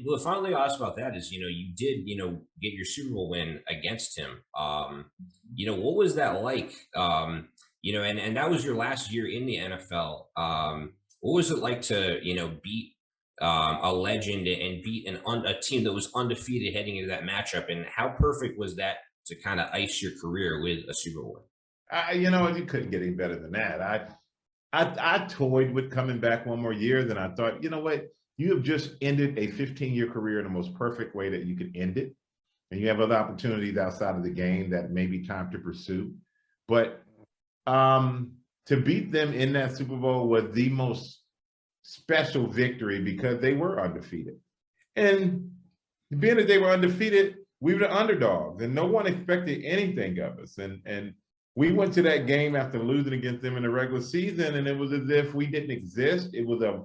well, the final thing I'll ask about that is, you did, get your Super Bowl win against him. What was that like? And that was your last year in the NFL. What was it like to, beat a legend and beat a team that was undefeated heading into that matchup? And how perfect was that to kind of ice your career with a Super Bowl? You couldn't get any better than that. I toyed with coming back one more year. Then I thought, you know what? You have just ended a 15-year career in the most perfect way that you could end it. And you have other opportunities outside of the game that may be time to pursue. But to beat them in that Super Bowl was the most special victory because they were undefeated. And being that they were undefeated, we were the underdogs, and no one expected anything of us. And we went to that game after losing against them in the regular season, and it was as if we didn't exist. It was a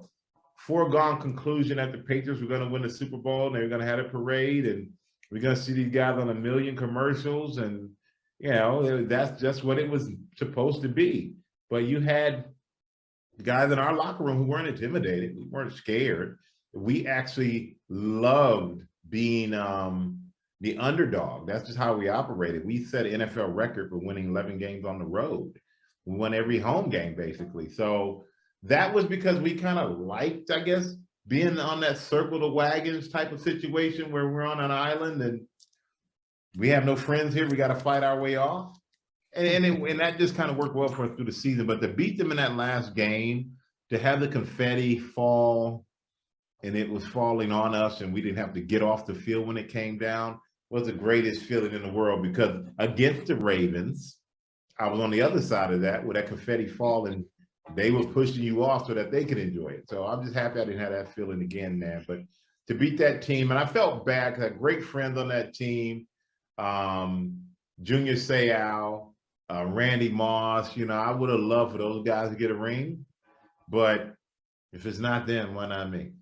foregone conclusion that the Patriots were going to win the Super Bowl, and they were going to have a parade, and we're going to see these guys on a million commercials, and that's just what it was supposed to be. But you had guys in our locker room who weren't intimidated. We weren't scared. We actually loved being the underdog. That's just how we operated. We set an NFL record for winning 11 games on the road. We won every home game, basically. So that was because we kind of liked, I guess, being on that circle the wagons type of situation where we're on an island and we have no friends here. We got to fight our way off. And that just kind of worked well for us through the season. But to beat them in that last game, to have the confetti fall, and it was falling on us, and we didn't have to get off the field when it came down, was the greatest feeling in the world. Because against the Ravens, I was on the other side of that with that confetti falling. They were pushing you off so that they could enjoy it. So I'm just happy I didn't have that feeling again, man. But to beat that team, and I felt bad because I had great friends on that team, Junior Seau, Randy Moss. I would have loved for those guys to get a ring. But if it's not them, why not me?